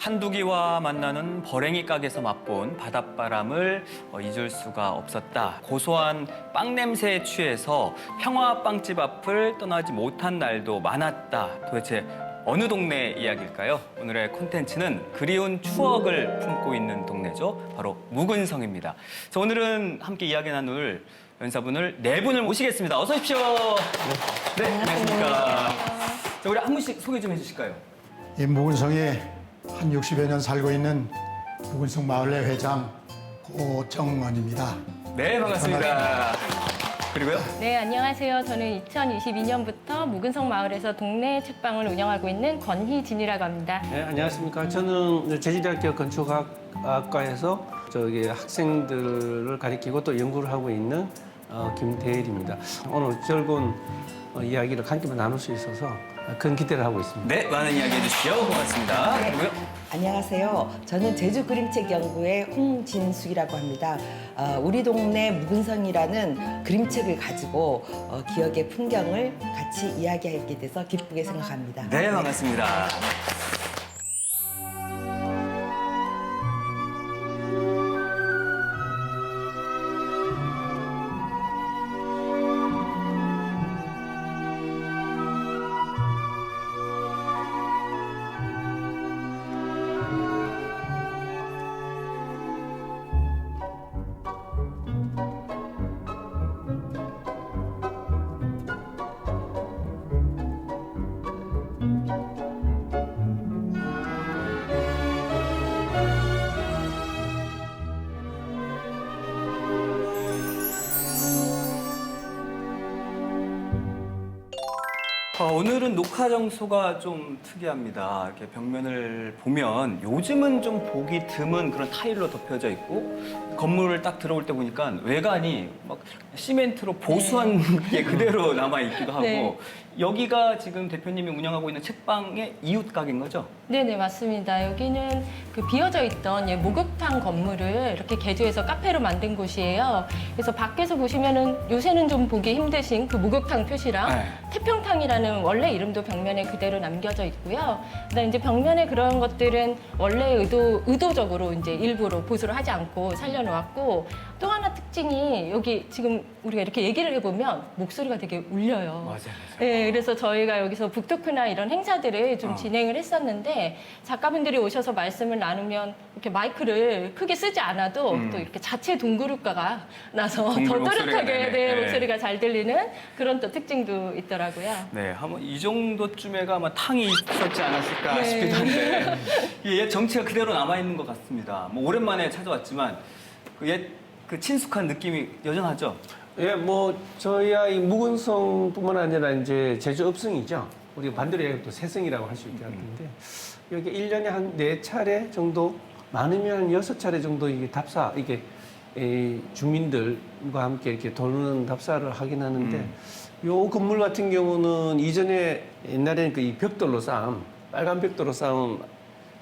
산두기와 만나는 버랭이 가게에서 맛본 바닷바람을 잊을 수가 없었다. 고소한 빵 냄새에 취해서 평화빵집 앞을 떠나지 못한 날도 많았다. 도대체 어느 동네 이야기일까요? 오늘의 콘텐츠는 그리운 추억을 품고 있는 동네죠. 바로 묵은성입니다. 자, 오늘은 함께 이야기 나눌 연사분을 네 분을 모시겠습니다. 어서 오십시오. 네, 안녕하십니까. 자, 우리 한 분씩 소개 좀 해주실까요? 이 묵은성에 한 60여 년 살고 있는 묵은성 마을회 회장 고정원입니다. 네, 반갑습니다. 그리고요? 네, 안녕하세요. 저는 2022년부터 묵은성 마을에서 동네 책방을 운영하고 있는 권희진이라고 합니다. 네, 안녕하십니까. 저는 제주대학교 건축학과에서 학생들을 가리키고 또 연구를 하고 있는 김대일입니다. 오늘 즐거운 이야기를 함께 나눌 수 있어서 큰 기대를 하고 있습니다. 네, 많은 이야기 해주시죠. 고맙습니다. 그리고요? 안녕하세요. 저는 제주그림책연구의 홍진숙이라고 합니다. 우리 동네 묵은성이라는 그림책을 가지고 기억의 풍경을 같이 이야기하게 돼서 기쁘게 생각합니다. 네, 반갑습니다. 오늘은 녹화 장소가 좀 특이합니다. 이렇게 벽면을 보면 요즘은 좀 보기 드문 그런 타일로 덮여져 있고 건물을 딱 들어올 때 보니까 외관이 막 시멘트로 보수한 게 그대로 남아 있기도 하고 네. 여기가 지금 대표님이 운영하고 있는 책방의 이웃 가게인 거죠? 네네, 맞습니다. 여기는 그 비어져 있던 목욕탕 건물을 이렇게 개조해서 카페로 만든 곳이에요. 그래서 밖에서 보시면은 요새는 좀 보기 힘드신 그 목욕탕 표시랑 네. 태평탕이라는 원래 이름도 벽면에 그대로 남겨져 있고요. 그다음 이제 벽면에 그런 것들은 원래 의도적으로 이제 일부러 보수를 하지 않고 살려놓았고 또 하나 특징이 여기 지금 우리가 이렇게 얘기를 해보면 목소리가 되게 울려요. 맞아요. 네, 그래서 저희가 여기서 북토크나 이런 행사들을 좀 진행을 했었는데 작가분들이 오셔서 말씀을 나누면 이렇게 마이크를 크게 쓰지 않아도 또 이렇게 자체 동그룹가가 나서 더 동굴 목소리가 또렷하게 나네. 네, 네. 목소리가 잘 들리는 그런 또 특징도 있더라고요. 네, 한번 이 정도쯤에가 아마 탕이 있었지 않았을까 네. 싶기도 한데 옛 정치가 그대로 남아있는 것 같습니다. 뭐 오랜만에 찾아왔지만 그 친숙한 느낌이 여전하죠? 예, 저희야 이 묵은성뿐만 아니라 이제 제주 읍성이죠. 우리가 반대로 얘기하면 또 새성이라고 할 수 있게 할 텐데 여기 1년에 한 4차례 정도, 많으면 한 6차례 정도 이게 답사, 주민들과 함께 이렇게 도는 답사를 하긴 하는데 요 건물 같은 경우는 이전에 옛날에는 이 벽돌로 쌓은, 빨간 벽돌로 쌓은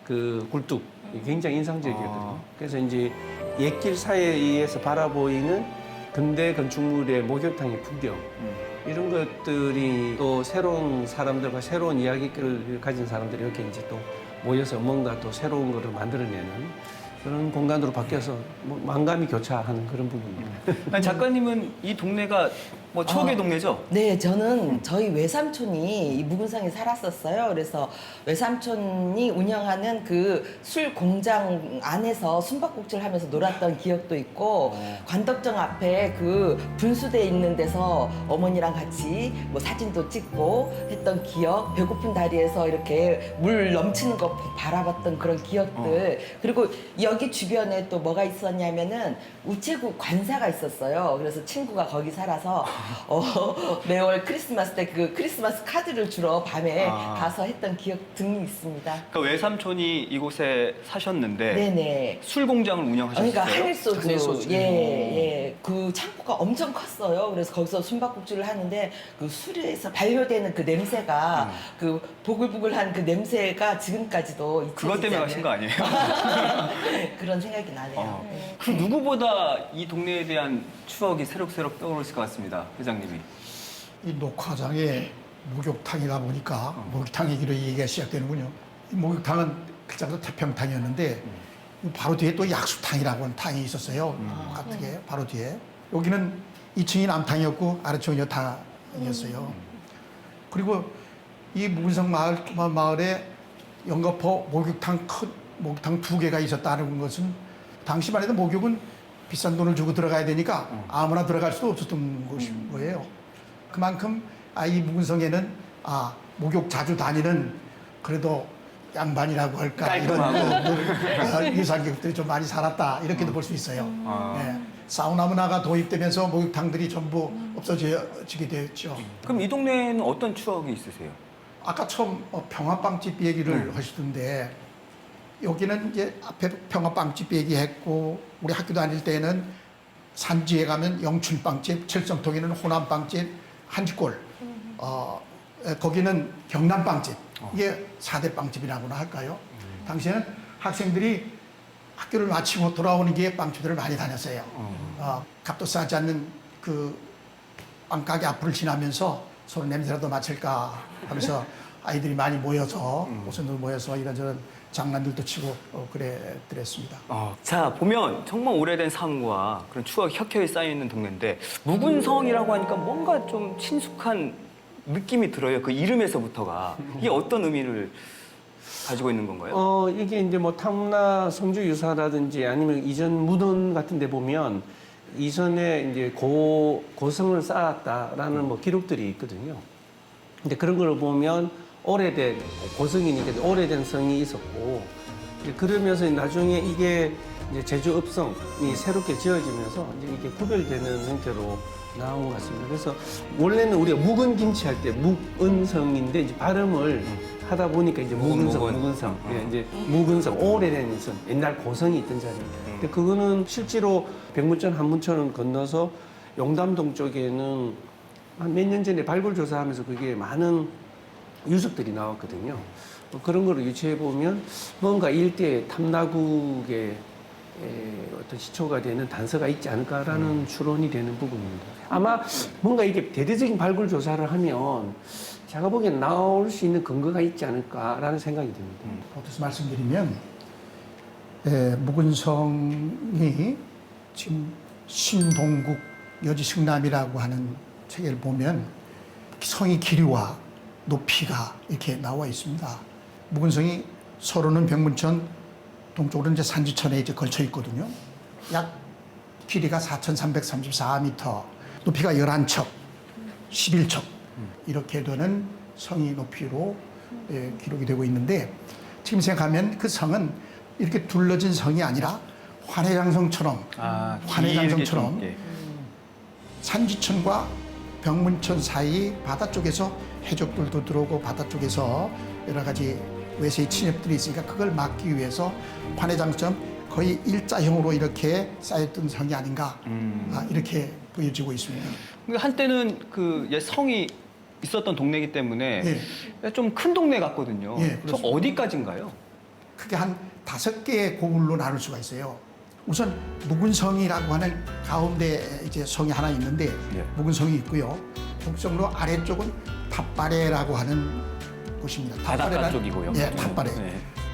그 굴뚝, 굉장히 인상적이거든요. 그래서 이제 옛길 사이에서 바라보이는 근대 건축물의 목욕탕의 풍경, 이런 것들이 또 새로운 사람들과 새로운 이야기를 가진 사람들이 이렇게 이제 또 모여서 뭔가 또 새로운 거를 만들어내는 그런 공간으로 바뀌어서 만감이 교차하는 그런 부분입니다. 아니, 작가님은 이 동네가 추억의 동네죠? 네, 저는 저희 외삼촌이 이 묵은성에 살았었어요. 그래서 외삼촌이 운영하는 그 술 공장 안에서 숨바꼭질 하면서 놀았던 기억도 있고 관덕정 앞에 그 분수대 있는 데서 어머니랑 같이 사진도 찍고 했던 기억, 배고픈 다리에서 이렇게 물 넘치는 거 바라봤던 그런 기억들. 그리고 여기 주변에 또 뭐가 있었냐면은 우체국 관사가 있었어요. 그래서 친구가 거기 살아서 매월 크리스마스 때 그 크리스마스 카드를 주러 밤에 가서 했던 기억 등이 있습니다. 그러니까 외삼촌이 이곳에 사셨는데 네네. 술 공장을 운영하셨어요? 그러니까 한일소주, 한일소주. 예. 그 창고가 엄청 컸어요. 그래서 거기서 숨바꼭질을 하는데 그 술에서 발효되는 그 냄새가 그 보글보글한 그 냄새가 지금까지도 잊혀지지 그것 때문에 않아요. 하신 거 아니에요? 그런 생각이 나네요. 그 누구보다 이 동네에 대한 추억이 새록새록 떠오르실 것 같습니다, 회장님이. 이 녹화장에 목욕탕이다 보니까 목욕탕 얘기로 얘기가 시작되는군요. 이 목욕탕은 그 정도 태평탕이었는데 바로 뒤에 또 약수탕이라고 하는 탕이 있었어요. 같게 바로 뒤에. 여기는 2층이 남탕이었고 아래층이 여탕이었어요. 그리고 이 묵은성 마을에 영거포 목욕탕 큰 목욕탕 2개가 있었다는 것은 당시만 해도 목욕은 비싼 돈을 주고 들어가야 되니까 아무나 들어갈 수도 없었던 거예요. 그만큼 이 묵은성에는 목욕 자주 다니는 그래도 양반이라고 할까 이런 이상격들이 좀 많이 살았다 이렇게도 볼 수 있어요. 예. 사우나 문화가 도입되면서 목욕탕들이 전부 없어지게 됐죠. 그럼 이 동네에는 어떤 추억이 있으세요? 아까 처음 평화빵집 얘기를 하시던데 여기는 이제 앞에 평화빵집 얘기했고 우리 학교 다닐 때는 산지에 가면 영춘빵집, 칠성통에는 호남빵집, 한지골, 거기는 경남빵집 이게 4대 빵집이라고나 할까요? 당시에는 학생들이 학교를 마치고 돌아오는 게 빵집들을 많이 다녔어요. 값도 싸지 않는 그 빵가게 앞을 지나면서 서로 냄새라도 맡을까 하면서 아이들이 많이 모여서 오선들 모여서 이런저런 장난들도 치고 그랬습니다. 자, 보면 정말 오래된 상과 그런 추억이 혁혁이 쌓여 있는 동네인데 묵은성이라고 하니까 뭔가 좀 친숙한 느낌이 들어요. 그 이름에서부터가. 이게 어떤 의미를 가지고 있는 건가요? 이게 이제 뭐 탐문화 성주 유사라든지 아니면 이전 문헌 같은 데 보면 이전에 이제 고성을 쌓았다라는 뭐 기록들이 있거든요. 근데 그런 걸 보면 오래된 고성이니까 오래된 성이 있었고 그러면서 나중에 이게 이제 제주읍성이 새롭게 지어지면서 이제 이게 구별되는 형태로 나온 것 같습니다. 그래서 원래는 우리가 묵은 김치 할 때 묵은성인데 이제 발음을 하다 보니까 이제 묵은성. 예, 이제 묵은성, 오래된 성, 옛날 고성이 있던 자리입니다. 근데 그거는 실제로 백문천, 한문천을 건너서 용담동 쪽에는 한 몇 년 전에 발굴 조사하면서 그게 많은 유적들이 나왔거든요. 그런 거를 유추해 보면 뭔가 일대 탐나국의 어떤 시초가 되는 단서가 있지 않을까라는 추론이 되는 부분입니다. 아마 뭔가 이게 대대적인 발굴 조사를 하면 제가 보기엔 나올 수 있는 근거가 있지 않을까라는 생각이 듭니다. 어디서 말씀드리면 묵은성이 지금 신동국 여지승남이라고 하는 책을 보면 성의 길이와 높이가 이렇게 나와 있습니다. 묵은성이 서로는 병문천, 동쪽으로는 이제 산지천에 이제 걸쳐 있거든요. 약 길이가 4,334m, 높이가 11척, 11척 이렇게 되는 성의 높이로 기록이 되고 있는데 지금 생각하면 그 성은 이렇게 둘러진 성이 아니라 환해장성처럼 환해장성처럼 산지천과 병문천 사이 바다 쪽에서 해적들도 들어오고 바다 쪽에서 여러 가지 외세의 침입들이 있으니까 그걸 막기 위해서 환해장처럼 거의 일자형으로 이렇게 쌓였던 성이 아닌가 이렇게 보여지고 있습니다. 한때는 그 성이 있었던 동네이기 때문에 좀 큰 동네 같거든요. 예, 저 어디까지인가요? 크게 한 5개의 고을로 나눌 수가 있어요. 우선 묵은성이라고 하는 가운데 이제 성이 하나 있는데 묵은성이 있고요. 동쪽으로 아래쪽은 탑바레라고 하는 곳입니다. 바닷가 쪽이고요. 예, 탑바레.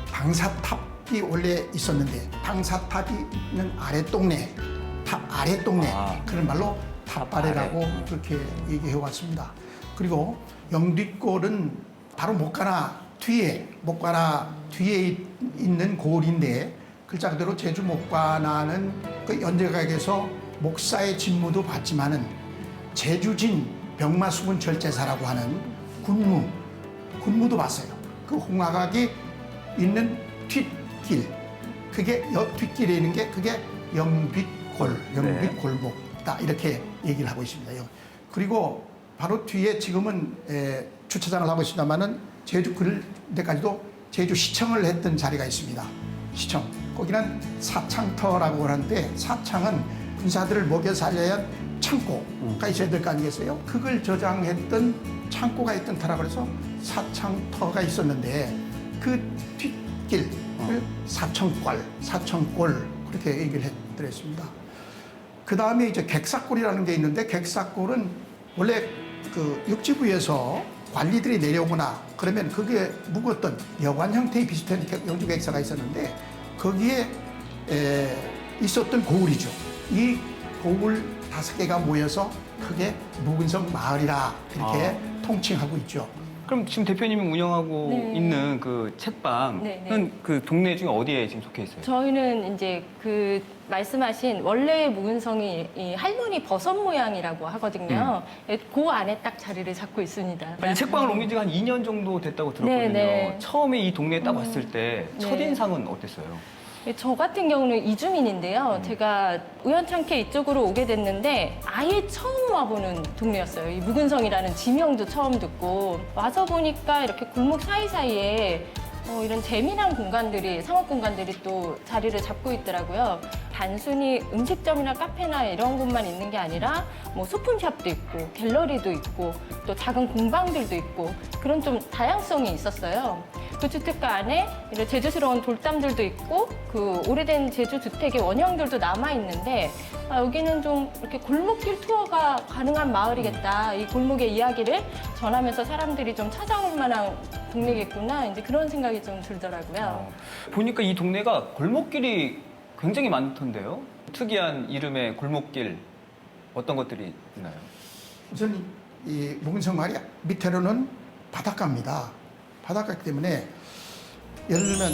방사탑이 원래 있었는데 방사탑이 있는 아래 동네, 탑 아래 동네 그런 말로 탑바레라고 그렇게 얘기해 왔습니다. 그리고 영뒷골은 바로 목가나 뒤에 있는 고을인데 글자 그대로 제주 목관하는 그 연제각에서 목사의 직무도 받지만은 제주진 병마수군 절제사라고 하는 군무도 봤어요. 그 홍화각이 있는 뒷길, 그게 뒷길에 있는 게 그게 영빛골목이다 이렇게 얘기를 하고 있습니다. 그리고 바로 뒤에 지금은 주차장을 하고 있습니다만은 제주 그럴때까지도 제주시청을 했던 자리가 있습니다. 시청. 거기는 사창터라고 하는데 사창은 군사들을 먹여 살려야 창고가 있어야 될 거 아니겠어요? 그걸 저장했던 창고가 있던 터라고 해서 사창터가 있었는데 그 뒷길을 사청골 그렇게 얘기를 해드렸습니다. 그 다음에 이제 객사골이라는 게 있는데 객사골은 원래 그 육지부에서 관리들이 내려오거나 그러면 그게 묵었던 여관 형태의 비슷한 영주 객사가 있었는데 거기에 있었던 고을이죠. 이 고을 5개가 모여서 크게 묵은성 마을이라 이렇게 통칭하고 있죠. 그럼 지금 대표님이 운영하고 네. 있는 그 책방은 네, 네. 그 동네 중에 어디에 지금 속해 있어요? 저희는 이제 그 말씀하신 원래의 묵은성이 이 할머니 버섯 모양이라고 하거든요. 그 안에 딱 자리를 잡고 있습니다. 아니, 책방을 옮긴 지가 한 2년 정도 됐다고 들었거든요. 네, 네. 처음에 이 동네에 딱 왔을 때 네. 첫인상은 어땠어요? 저 같은 경우는 이주민인데요. 제가 우연찮게 이쪽으로 오게 됐는데 아예 처음 와보는 동네였어요. 이 묵은성이라는 지명도 처음 듣고 와서 보니까 이렇게 골목 사이사이에 이런 재미난 공간들이 상업 공간들이 또 자리를 잡고 있더라고요. 단순히 음식점이나 카페나 이런 곳만 있는 게 아니라 뭐 소품샵도 있고 갤러리도 있고 또 작은 공방들도 있고 그런 좀 다양성이 있었어요. 그 주택가 안에 이런 제주스러운 돌담들도 있고 그 오래된 제주 주택의 원형들도 남아 있는데 여기는 좀 이렇게 골목길 투어가 가능한 마을이겠다. 이 골목의 이야기를 전하면서 사람들이 좀 찾아올 만한 동네겠구나. 이제 그런 생각이 좀 들더라고요. 보니까 이 동네가 골목길이 굉장히 많던데요? 특이한 이름의 골목길 어떤 것들이 있나요? 우선 이 묵은성 마을이 밑으로는 바닷가입니다. 바닷가이기 때문에 예를 들면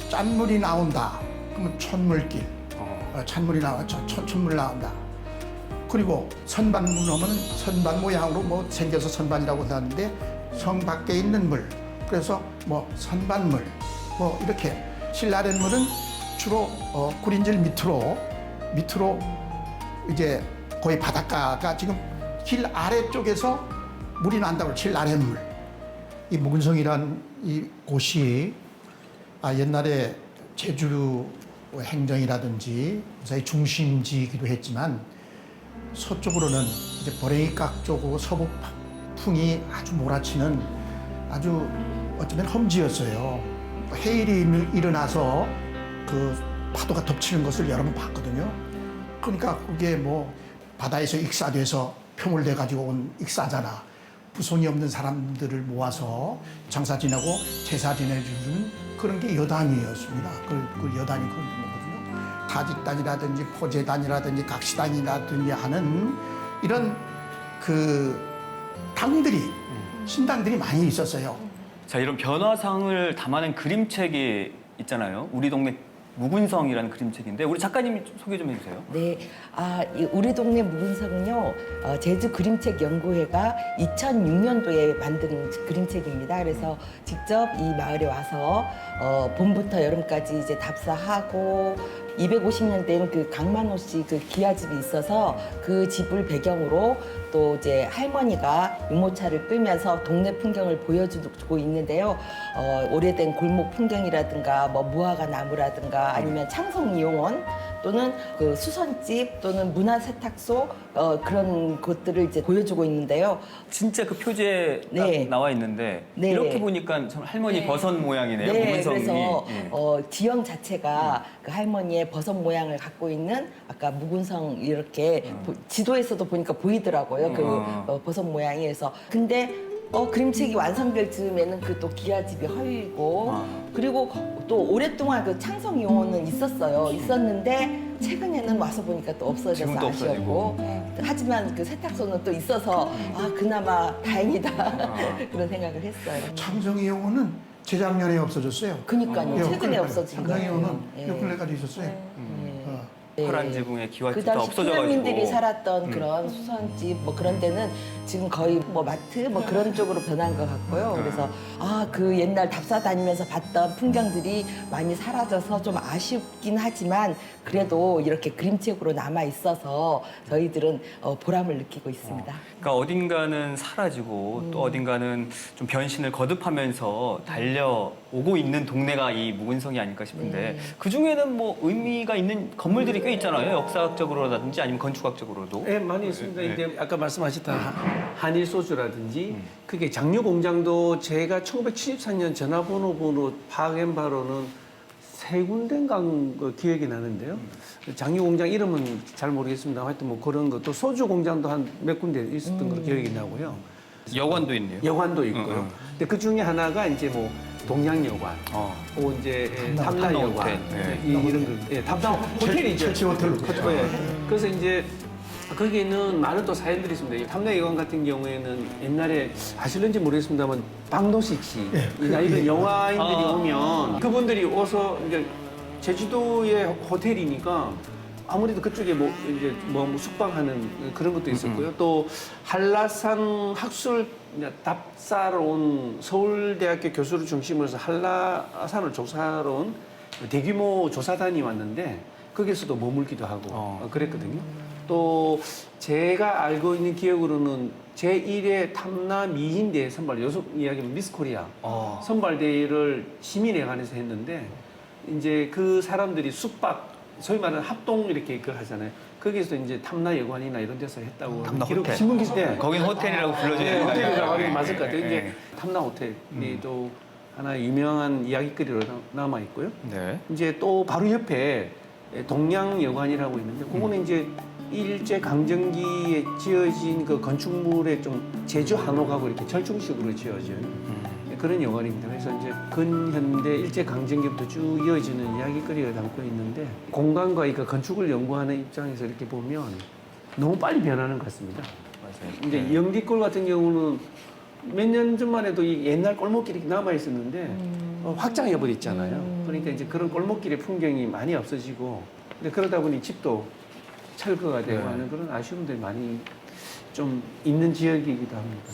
짠물이 나온다. 그러면 촌물길. 찬물이 촌물 나온다. 그리고 선반문 오면 선반 모양으로 뭐 생겨서 선반이라고 하는데 성 밖에 있는 물. 그래서 뭐 선반물. 뭐 이렇게 실아랫물은 주로 구린질 밑으로 이제 거의 바닷가가 지금 길 아래쪽에서 물이 난다고 실아랫물. 이 묵은성이란 이 곳이 옛날에 제주 행정이라든지 무사히 중심지이기도 했지만 서쪽으로는 이제 버랭이각 쪽으로 서북풍이 아주 몰아치는 아주 어쩌면 험지였어요. 해일이 일어나서 그 파도가 덮치는 것을 여러 번 봤거든요. 그러니까 그게 뭐 바다에서 익사돼서 표물돼 가지고 온 익사잖아. 부손이 없는 사람들을 모아서 장사 지내고 제사 지내주는 그런 게 여단이었습니다. 그 여단이 그런 거거든요. 타짓단이라든지 포제단이라든지 각시단이라든지 하는 이런 그 당들이 신당들이 많이 있었어요. 자, 이런 변화상을 담아낸 그림책이 있잖아요. 우리 동네 묵은성이라는 그림책인데 우리 작가님이 좀 소개 좀 해주세요. 네, 이 우리 동네 묵은성은요, 제주 그림책 연구회가 2006년도에 만든 그림책입니다. 그래서 직접 이 마을에 와서 봄부터 여름까지 이제 답사하고 250년 된 그 강만호 씨 그 기와집이 있어서 그 집을 배경으로 또 이제 할머니가 유모차를 끌면서 동네 풍경을 보여주고 있는데요. 오래된 골목 풍경이라든가 뭐 무화과 나무라든가 아니면 창성 이용원 또는 그 수선집 또는 문화세탁소 그런 곳들을 이제 보여주고 있는데요. 진짜 그 표지에 딱 네. 나와 있는데 네. 이렇게 보니까 전 할머니 네. 버섯 모양이네요. 네, 묵은성이. 그래서 예. 지형 자체가 그 할머니의 버섯 모양을 갖고 있는 아까 묵은성 이렇게 지도에서도 보니까 보이더라고요. 그 버섯 모양이. 그래서 근데 그림책이 완성될 즈음에는 그 또 기와집이 헐리고 그리고 또 오랫동안 그 창성 용어는 있었는데 최근에는 와서 보니까 또 없어져서 지금도 아쉬웠고 하지만 그 세탁소는 또 있어서 그나마 다행이다 그런 생각을 했어요. 창성이 용어는 재작년에 없어졌어요. 그니까요. 최근에 없어진 창성이 거예요. 용어는 예. 몇 군데까지 있었어요. 파란 지붕에 그 기와집도 다 당시 없어져가지고. 피난민들이 살았던 그런 수선집 뭐 그런 데는 지금 거의 뭐 마트 뭐 그런 쪽으로 변한 것 같고요. 그래서 그 옛날 답사 다니면서 봤던 풍경들이 많이 사라져서 좀 아쉽긴 하지만 그래도 이렇게 그림책으로 남아 있어서 저희들은 보람을 느끼고 있습니다. 그러니까 어딘가는 사라지고 또 어딘가는 좀 변신을 거듭하면서 달려오고 있는 동네가 이 묵은성이 아닐까 싶은데 네. 그 중에는 뭐 의미가 있는 건물들이 꽤 있잖아요. 역사학적으로라든지 아니면 건축학적으로도. 네, 많이 있습니다. 네. 이제 아까 말씀하셨던 한일 소주라든지 그게 장류 공장도 제가 1974년 전화번호로 파악한 바로는 세 군데인가 그 기억이 나는데요. 장류 공장 이름은 잘 모르겠습니다. 하여튼 뭐 그런 거 또 소주 공장도 한 몇 군데 있었던 걸로 기억이 나고요. 여관도 있네요. 여관도 있고요. 근데 그 중에 하나가 이제 뭐 동양여관, 또 이제 탐라여관, 호텔. 네. 이런 거, 예, 탐라 호텔이죠. 철치 호텔로. 예. 그래서 이제 거기에는 많은 또 사연들이 있습니다. 이 탐라여관 같은 경우에는 옛날에 아실는지 모르겠습니다만 박노식 씨나 이런 영화인들이 오면 그분들이 와서 이제 제주도의 호텔이니까 아무래도 그쪽에 뭐 이제 뭐 숙박하는 그런 것도 있었고요. 또 한라산 학술 답사로 온 서울대학교 교수를 중심으로 해서 한라산을 조사하러 온 대규모 조사단이 왔는데 거기서도 머물기도 하고 그랬거든요. 또 제가 알고 있는 기억으로는 제1회 탐라 미인대회 선발, 요즘 이야기는 미스 코리아 선발대회를 시민회관에서 했는데 이제 그 사람들이 숙박, 소위 말하는 합동 이렇게 그 하잖아요. 거기서 이제 탐라 여관이나 이런 데서 했다고 탐라 기록 호텔. 신문 기사에 거긴 호텔이라고 불러줘야 호텔이라고 하긴 네. 맞을 것 같아요. 네. 이제 탐라 호텔이 또 하나 유명한 이야기거리로 남아 있고요. 네. 이제 또 바로 옆에 동양여관이라고 있는데 그거는 이제 일제 강점기에 지어진 그 건축물에 좀 제주 한옥하고 이렇게 절충식으로 지어진 그런 여관입니다. 그래서 이제 근현대 일제 강점기부터 쭉 이어지는 이야기거리를 담고 있는데 공간과 이 건축을 연구하는 입장에서 이렇게 보면 너무 빨리 변하는 것 같습니다. 맞아요. 이제 영디골 같은 경우는 몇 년 전만 해도 이 옛날 골목길이 남아 있었는데 확장해 버렸잖아요. 그러니까 이제 그런 골목길의 풍경이 많이 없어지고 근데 그러다 보니 집도 철거가 되고 네. 하는 그런 아쉬움들이 많이 좀 있는 지역이기도 합니다.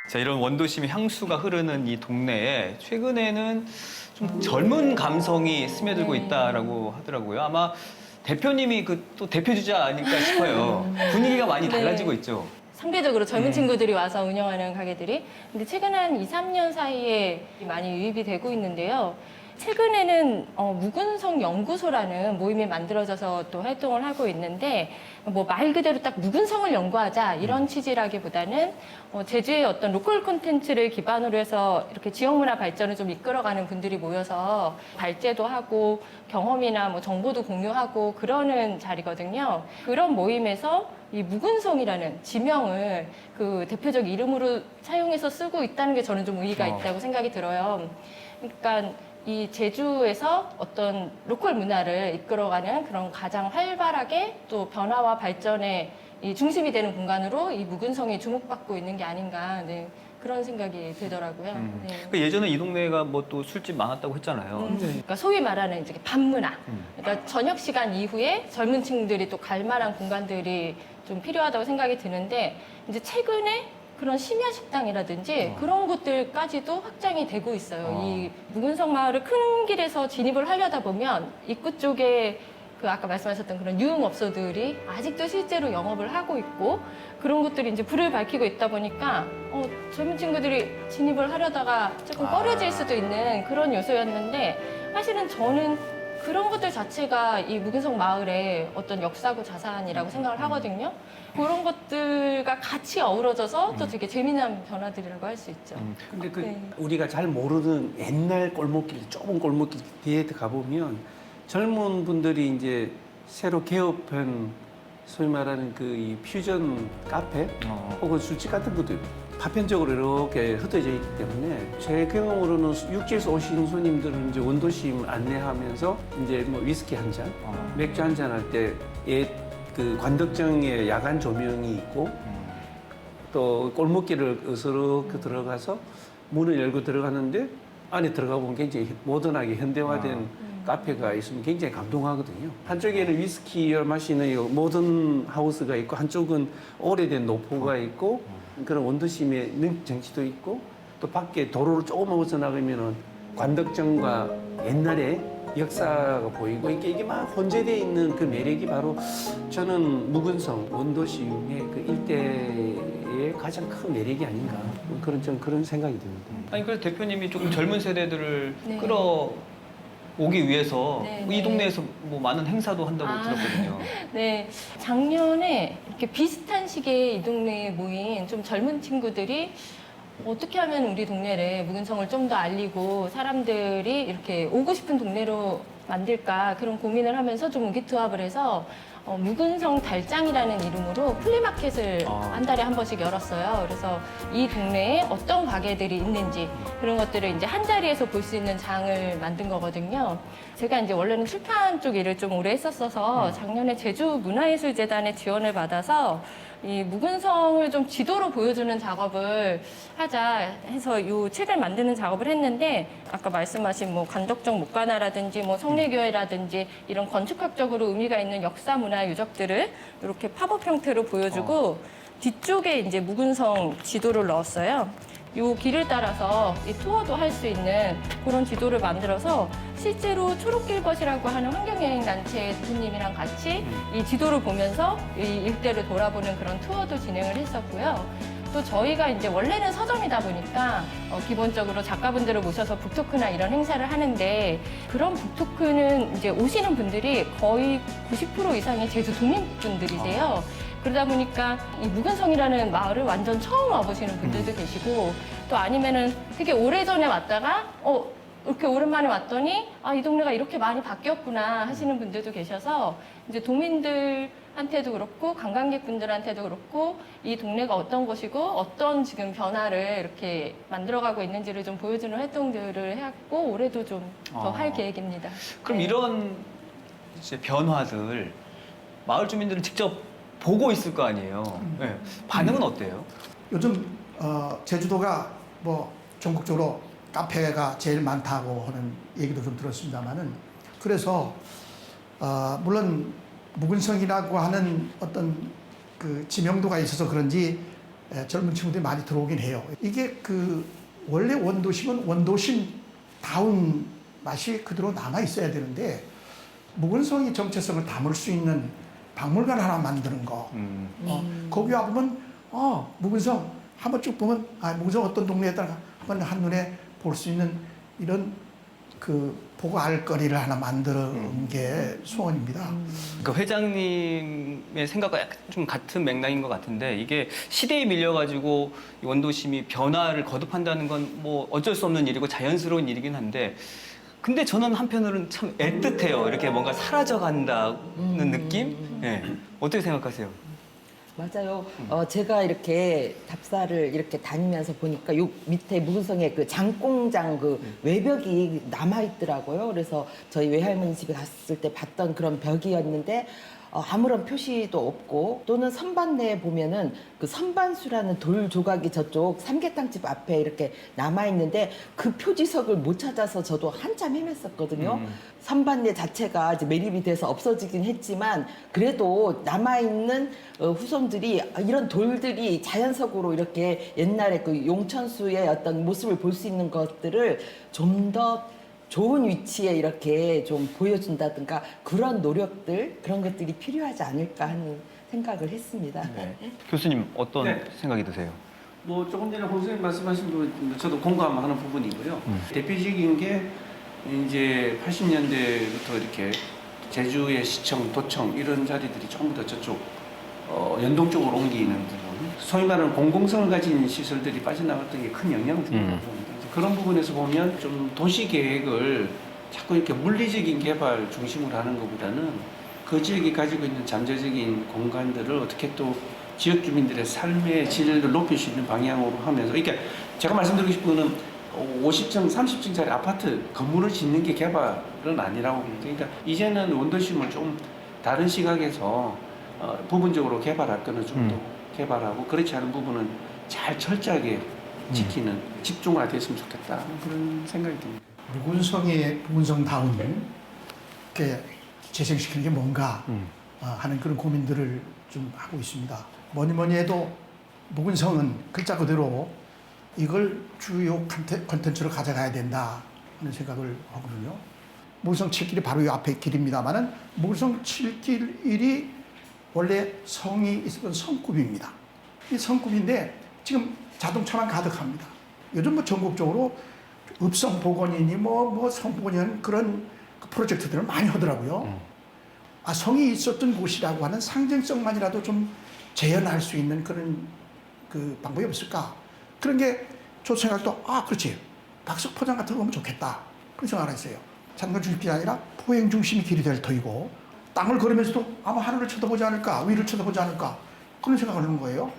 자, 이런 원도심의 향수가 흐르는 이 동네에 최근에는 좀 젊은 감성이 스며들고 있다라고 하더라고요. 아마 대표님이 그 또 대표주자 아닐까 싶어요. 분위기가 많이 네. 달라지고 있죠. 상대적으로 젊은 친구들이 와서 운영하는 가게들이. 근데 최근 한 2, 3년 사이에 많이 유입이 되고 있는데요. 최근에는 묵은성 연구소라는 모임이 만들어져서 또 활동을 하고 있는데 뭐 말 그대로 딱 묵은성을 연구하자 이런 취지라기보다는 제주의 어떤 로컬 콘텐츠를 기반으로 해서 이렇게 지역 문화 발전을 좀 이끌어가는 분들이 모여서 발제도 하고 경험이나 뭐 정보도 공유하고 그러는 자리거든요. 그런 모임에서 이 묵은성이라는 지명을 그 대표적 이름으로 사용해서 쓰고 있다는 게 저는 좀 의의가 있다고 생각이 들어요. 그러니까 이 제주에서 어떤 로컬 문화를 이끌어가는 그런 가장 활발하게 또 변화와 발전의 이 중심이 되는 공간으로 이 묵은성이 주목받고 있는 게 아닌가 네, 그런 생각이 들더라고요. 네. 그 예전에 이 동네가 뭐 또 술집 많았다고 했잖아요. 그러니까 소위 말하는 이제 밤문화. 그러니까 저녁 시간 이후에 젊은 층들이 또 갈 만한 공간들이 좀 필요하다고 생각이 드는데 이제 최근에 그런 심야 식당이라든지 그런 곳들까지도 확장이 되고 있어요. 이 묵은성 마을을 큰 길에서 진입을 하려다 보면 입구 쪽에 그 아까 말씀하셨던 그런 유흥업소들이 아직도 실제로 영업을 하고 있고 그런 것들이 이제 불을 밝히고 있다 보니까 젊은 친구들이 진입을 하려다가 조금 꺼려질 수도 있는 그런 요소였는데 사실은 저는 그런 것들 자체가 이 묵은성 마을의 어떤 역사고 자산이라고 생각을 하거든요. 그런 것들과 같이 어우러져서 또 되게 재미난 변화들이라고 할 수 있죠. 근데 그 네. 우리가 잘 모르는 옛날 골목길, 좁은 골목길 뒤에 가보면 젊은 분들이 이제 새로 개업한 소위 말하는 그 이 퓨전 카페 혹은 술집 같은 것도 파편적으로 이렇게 흩어져 있기 때문에 제 경험으로는 육지에서 오시는 손님들은 이제 원도심 안내하면서 이제 뭐 위스키 한 잔, 맥주 한 잔 할 때 옛 그 관덕정에 야간 조명이 있고 또 골목길을 어스럽게 들어가서 문을 열고 들어가는데 안에 들어가 보면 굉장히 모던하게 현대화된 카페가 있으면 굉장히 감동하거든요. 한쪽에는 위스키를 마시는 이 모던 하우스가 있고 한쪽은 오래된 노포가 있고 그런 원도심의 정치도 있고 또 밖에 도로를 조금 벗어나가면은 관덕정과 옛날에 역사가 보이고 이게 막 혼재되어 있는 그 매력이 바로 저는 묵은성 원도심의 그 일대의 가장 큰 매력이 아닌가 그런 생각이 듭니다. 아니 그래서 대표님이 조금 젊은 세대들을 네. 끌어오기 위해서 네, 이 네. 동네에서 뭐 많은 행사도 한다고 들었거든요. 네, 작년에 이렇게 비슷한 시기에 이 동네에 모인 좀 젊은 친구들이 어떻게 하면 우리 동네를 묵은성을 좀 더 알리고 사람들이 이렇게 오고 싶은 동네로 만들까 그런 고민을 하면서 좀 의기투합을 해서 묵은성 달장이라는 이름으로 플리마켓을 한 달에 한 번씩 열었어요. 그래서 이 동네에 어떤 가게들이 있는지 그런 것들을 이제 한 자리에서 볼 수 있는 장을 만든 거거든요. 제가 이제 원래는 출판 쪽 일을 좀 오래 했었어서 작년에 제주문화예술재단의 지원을 받아서 이 묵은성을 좀 지도로 보여주는 작업을 하자 해서 이 책을 만드는 작업을 했는데 아까 말씀하신 뭐 관덕정 목관화라든지 뭐 성례교회라든지 이런 건축학적으로 의미가 있는 역사 문화 유적들을 이렇게 팝업 형태로 보여주고 뒤쪽에 이제 묵은성 지도를 넣었어요. 이 길을 따라서 이 투어도 할 수 있는 그런 지도를 만들어서 실제로 초록길벗이라고 하는 환경여행단체 대표님이랑 같이 이 지도를 보면서 이 일대를 돌아보는 그런 투어도 진행을 했었고요. 또 저희가 이제 원래는 서점이다 보니까 기본적으로 작가분들을 모셔서 북토크나 이런 행사를 하는데 그런 북토크는 이제 오시는 분들이 거의 90% 이상이 제주 도민분들이세요. 그러다 보니까 이 묵은성이라는 마을을 완전 처음 와보시는 분들도 계시고 또 아니면은 되게 오래전에 왔다가 이렇게 오랜만에 왔더니 이 동네가 이렇게 많이 바뀌었구나 하시는 분들도 계셔서 이제 도민들한테도 그렇고 관광객분들한테도 그렇고 이 동네가 어떤 곳이고 어떤 지금 변화를 이렇게 만들어가고 있는지를 좀 보여주는 활동들을 해왔고 올해도 좀 더 할 계획입니다. 그럼 네. 이런 이제 변화들 마을 주민들은 직접 보고 있을 거 아니에요. 네. 반응은 어때요? 요즘 제주도가 뭐 전국적으로 카페가 제일 많다고 하는 얘기도 좀 들었습니다만은 그래서 물론 묵은성이라고 하는 어떤 그 지명도가 있어서 그런지 젊은 친구들이 많이 들어오긴 해요. 이게 그 원래 원도심은 원도심다운 맛이 그대로 남아 있어야 되는데 묵은성이 정체성을 담을 수 있는 박물관 하나 만드는 거. 거기 와보면 묵은성 한번 쭉 보면 묵은성 어떤 동네에다가 한번 한눈에 볼 수 있는 이런 그 보고 알 거리를 하나 만드는 게 소원입니다. 그 회장님의 생각과 약간 좀 같은 맥락인 것 같은데 이게 시대에 밀려가지고 이 원도심이 변화를 거듭한다는 건 뭐 어쩔 수 없는 일이고 자연스러운 일이긴 한데 근데 저는 한편으로는 참 애틋해요. 이렇게 뭔가 사라져간다는 느낌? 네. 어떻게 생각하세요? 맞아요. 제가 이렇게 답사를 이렇게 다니면서 보니까 요 밑에 묵은성에 그 장공장 그 외벽이 남아있더라고요. 그래서 저희 외할머니 집에 갔을 때 봤던 그런 벽이었는데 아무런 표시도 없고 또는 선반내에 보면은 그 선반수라는 돌 조각이 저쪽 삼계탕집 앞에 이렇게 남아있는데 그 표지석을 못 찾아서 저도 한참 헤맸었거든요. 선반내 자체가 이제 매립이 돼서 없어지긴 했지만 그래도 남아있는 후손들이 이런 돌들이 자연석으로 이렇게 옛날에 그 용천수의 어떤 모습을 볼 수 있는 것들을 좀 더 좋은 위치에 이렇게 좀 보여준다든가 그런 노력들 그런 것들이 필요하지 않을까 하는 생각을 했습니다. 네. 교수님 어떤 네. 생각이 드세요? 뭐 조금 전에 홍 선생님 말씀하신 부분 저도 공감하는 부분이고요. 대표적인 게 이제 80년대부터 이렇게 제주의 시청, 도청 이런 자리들이 전부 다 저쪽 연동 쪽으로 옮기는 부분, 소위 말하는 공공성을 가진 시설들이 빠져나갔던 게 큰 영향을 준 거고 그런 부분에서 보면 좀 도시 계획을 자꾸 이렇게 물리적인 개발 중심으로 하는 것보다는 그 지역이 가지고 있는 잠재적인 공간들을 어떻게 또 지역 주민들의 삶의 질을 높일 수 있는 방향으로 하면서 그러니까 제가 말씀드리고 싶은 거는 50층, 30층짜리 아파트 건물을 짓는 게 개발은 아니라고 봅니다. 그러니까 이제는 원도심을 좀 다른 시각에서 부분적으로 개발할 거는 좀 더 개발하고 그렇지 않은 부분은 잘 철저하게 지키는 집중화됐으면 좋겠다 그런 생각이 듭니다. 무군성의 무군성다운 이렇게 재생시키는 게 뭔가 하는 그런 고민들을 좀 하고 있습니다. 뭐니 해도 무군성은 글자 그대로 이걸 주요 콘텐츠로 가져가야 된다 하는 생각을 하거든요. 무군성 7길이 바로 이 앞에 길입니다만은 무군성 7길 1이 원래 성이 있었던 성급입니다. 이 성급인데 지금 자동차만 가득합니다. 요즘 뭐 전국적으로 읍성 복원이니 뭐 성복원이니 그런 그 프로젝트들을 많이 하더라고요. 아, 성이 있었던 곳이라고 하는 상징성만이라도 좀 재현할 수 있는 그런 그 방법이 없을까? 그런 게 저 생각도 그렇지. 박석 포장 같은 거 하면 좋겠다. 그런 생각을 했어요. 장관 중심이 아니라 포행 중심이 길이 될 터이고 땅을 걸으면서도 아마 하늘을 쳐다보지 않을까, 위를 쳐다보지 않을까 그런 생각을 하는 거예요.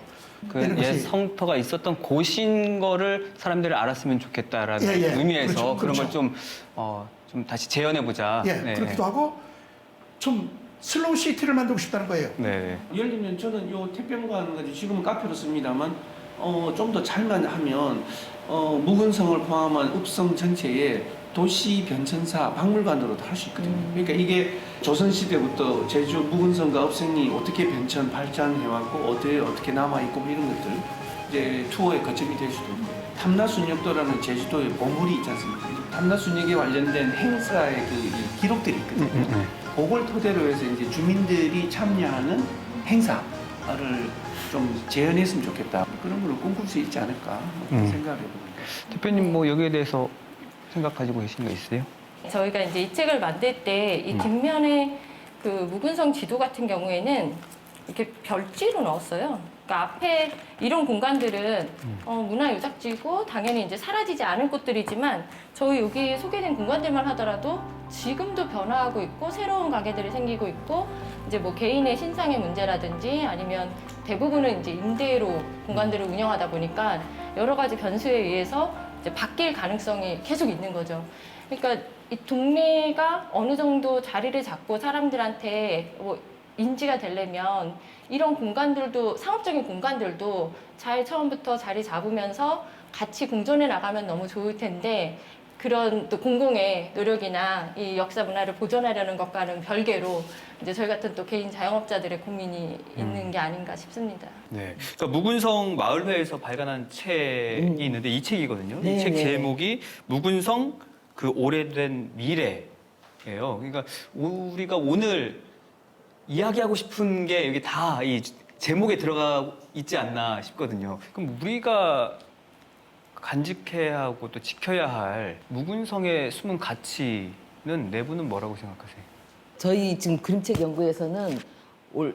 그 이런 옛 것이 성터가 있었던 곳인 거를 사람들이 알았으면 좋겠다라는 예, 예. 의미에서 그렇죠, 그런 걸 그렇죠. 좀 다시 재현해 보자. 예, 그렇기도 하고 좀 슬로우 시티를 만들고 싶다는 거예요. 네. 예를 들면 저는 요 태평관 가지고 지금은 카페로 씁니다만 좀 더 잘만 하면 묵은성을 포함한 읍성 전체에 도시 변천사 박물관으로도 할 수 있거든요. 그러니까 이게 조선시대부터 제주 묵은성과 읍성이 어떻게 변천 발전해왔고 어떻게 남아있고 뭐 이런 것들 이제 투어의 거점이 될 수도 있고 탐라순역도라는 제주도의 보물이 있지 않습니까? 탐라순역에 관련된 행사의 그 기록들이 있거든요. 그걸 토대로 해서 이제 주민들이 참여하는 행사를 좀 재현했으면 좋겠다. 그런 걸 꿈꿀 수 있지 않을까 그런 생각을 해봅니다. 대표님 뭐 여기에 대해서 생각 가지고 계신 거 있어요? 저희가 이제 이 책을 만들 때 이 뒷면에 그 무군성 지도 같은 경우에는 이렇게 별지로 넣었어요. 그러니까 앞에 이런 공간들은 문화유적지고 당연히 이제 사라지지 않을 곳들이지만 저희 여기 소개된 공간들만 하더라도 지금도 변화하고 있고 새로운 가게들이 생기고 있고 이제 뭐 개인의 신상의 문제라든지 아니면 대부분은 이제 임대로 공간들을 운영하다 보니까 여러 가지 변수에 의해서 이제 바뀔 가능성이 계속 있는 거죠. 그러니까 이 동네가 어느 정도 자리를 잡고 사람들한테 뭐 인지가 되려면 이런 공간들도 상업적인 공간들도 잘 처음부터 자리 잡으면서 같이 공존해 나가면 너무 좋을 텐데 그런 또 공공의 노력이나 이 역사 문화를 보존하려는 것과는 별개로 이제 저희 같은 또 개인 자영업자들의 고민이 있는 게 아닌가 싶습니다. 네. 그러니까 무군성 마을회에서 발간한 책이 있는데 이 책이거든요. 네, 이 책 네. 제목이 무군성 그 오래된 미래예요. 그러니까 우리가 오늘 이야기하고 싶은 게 여기 다 이 제목에 들어가 있지 않나 싶거든요. 그럼 우리가 간직해야 하고 또 지켜야 할 무군성의 숨은 가치는 내부는 뭐라고 생각하세요? 저희 지금 그림책 연구에서는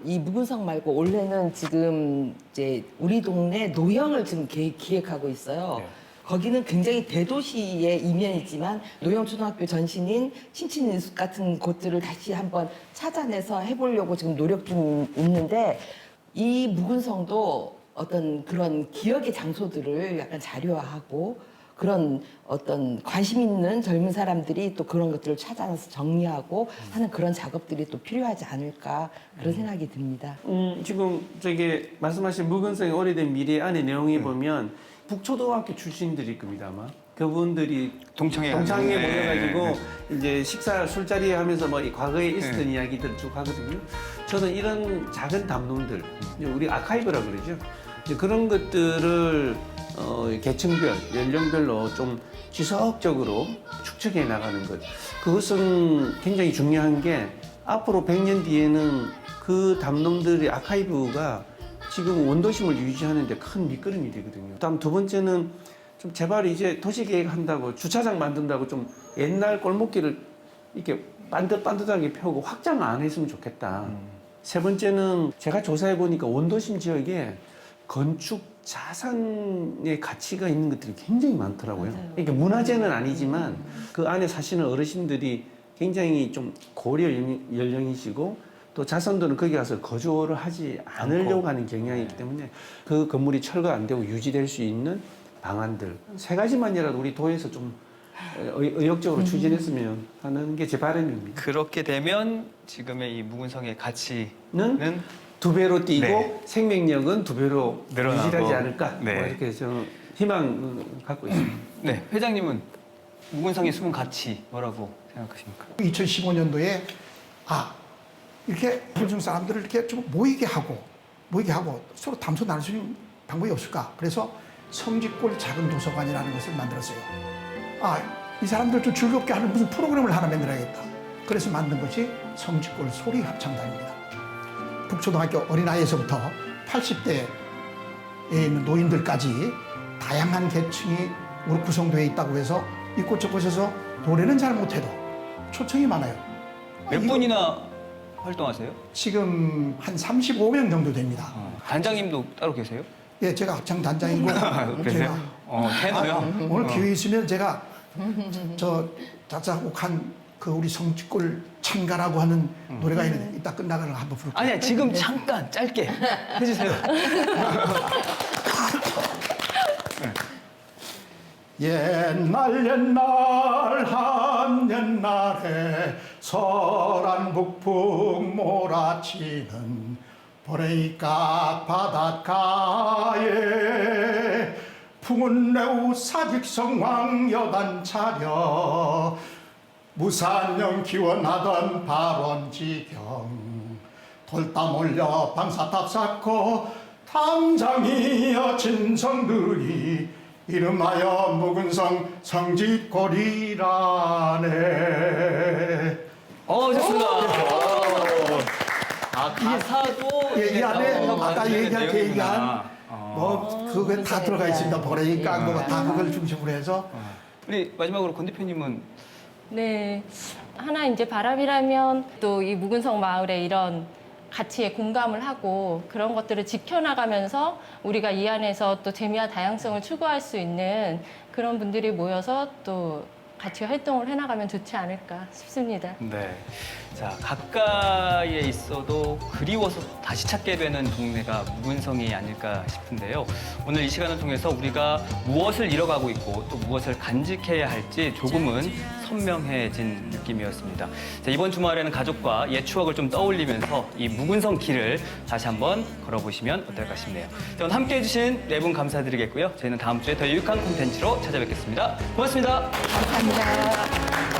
이 묵은성 말고 올해는 지금 이제 우리 동네 노형을 지금 기획하고 있어요. 네. 거기는 굉장히 대도시의 이면이지만 노형초등학교 전신인 신친인숙 같은 곳들을 다시 한번 찾아내서 해보려고 지금 노력 중 있는데 이 묵은성도 어떤 그런 기억의 장소들을 약간 자료화하고 그런 어떤 관심 있는 젊은 사람들이 또 그런 것들을 찾아서 정리하고 하는 그런 작업들이 또 필요하지 않을까 그런 생각이 듭니다. 지금 저기 말씀하신 묵은성의 오래된 미래 안에 내용에 보면 북초등학교 출신들일 겁니다 아마. 그분들이 동창회 모여가지고 이제 식사 술자리 하면서 뭐 이 과거에 있었던 이야기들 쭉 하거든요. 저는 이런 작은 담론들, 이제 우리 아카이브라 그러죠. 이제 그런 것들을 계층별, 연령별로 좀 지속적으로 축적해 나가는 것. 그것은 굉장히 중요한 게 앞으로 100년 뒤에는 그 담론들의 아카이브가 지금 원도심을 유지하는 데 큰 밑거름이 되거든요. 다음 두 번째는 좀 제발 이제 도시계획 한다고 주차장 만든다고 좀 옛날 골목길을 이렇게 반듯반듯하게 펴고 확장 안 했으면 좋겠다. 세 번째는 제가 조사해 보니까 원도심 지역에 건축 자산의 가치가 있는 것들이 굉장히 많더라고요. 맞아요. 그러니까 문화재는 아니지만 그 안에 사시는 어르신들이 굉장히 좀 고려 연령이시고 또 자손들은 거기 가서 거주를 하지 않으려고 하는 경향이 있기 때문에 그 건물이 철거 안 되고 유지될 수 있는 방안들 세 가지만이라도 우리 도에서 좀 의욕적으로 추진했으면 하는 게 제 바람입니다. 그렇게 되면 지금의 이 무군성의 가치는 두 배로 뛰고 네. 생명력은 두 배로 늘어나고. 유지하지 않을까 네. 뭐 이렇게 저는 희망 갖고 있습니다. 네, 회장님은 묵은성의 숨은 가치 뭐라고 생각하십니까? 2015년도에 이렇게 불중 사람들을 이렇게 좀 모이게 하고 서로 담소 나눌 수 있는 방법이 없을까? 그래서 성지골 작은 도서관이라는 것을 만들었어요. 이 사람들 좀 즐겁게 하는 무슨 프로그램을 하나 만들어야겠다. 그래서 만든 것이 성지골 소리 합창단입니다. 북초등학교 어린아이에서부터 80대에 있는 노인들까지 다양한 계층이 우리 구성되어 있다고 해서 이곳저곳에서 노래는 잘 못해도 초청이 많아요. 몇 분이나 활동하세요? 지금 한 35명 정도 됩니다. 단장님도 따로 계세요? 예, 제가 합창 단장이고 계세요? 테너요? 오늘 기회 있으면 제가 저 작사곡한 그 우리 성지골 창가라고 하는 노래가 있는데 이따 끝나가는 거 한번 부를게요. 아니야, 지금 잠깐 짧게 해주세요. 옛날 한 옛날에 서란 북풍 몰아치는 보레이까 바닷가에 풍운내우 사직성왕 여단 차려 무산령 기원하던 발원지경 돌담 올려 방사탑 쌓고 당장이여 진성들이 이름하여 묵은성 성지골이라네. 좋습니다. 가사도 이 안에 아까 얘기한 어. 그게 다 들어가 있습니다. 보레이까 뭐가 다 그걸 중심으로 해서 우리 마지막으로 권 대표님은 네, 하나 이제 바람이라면 또 이 묵은성 마을의 이런 가치에 공감을 하고 그런 것들을 지켜나가면서 우리가 이 안에서 또 재미와 다양성을 추구할 수 있는 그런 분들이 모여서 또 같이 활동을 해나가면 좋지 않을까 싶습니다. 네. 자, 가까이에 있어도 그리워서 다시 찾게 되는 동네가 묵은성이 아닐까 싶은데요. 오늘 이 시간을 통해서 우리가 무엇을 잃어가고 있고 또 무엇을 간직해야 할지 조금은 선명해진 느낌이었습니다. 자, 이번 주말에는 가족과 옛 추억을 좀 떠올리면서 이 묵은성 길을 다시 한번 걸어보시면 어떨까 싶네요. 자, 오늘 함께해 주신 네 분 감사드리겠고요. 저희는 다음 주에 더 유익한 콘텐츠로 찾아뵙겠습니다. 고맙습니다. 감사합니다.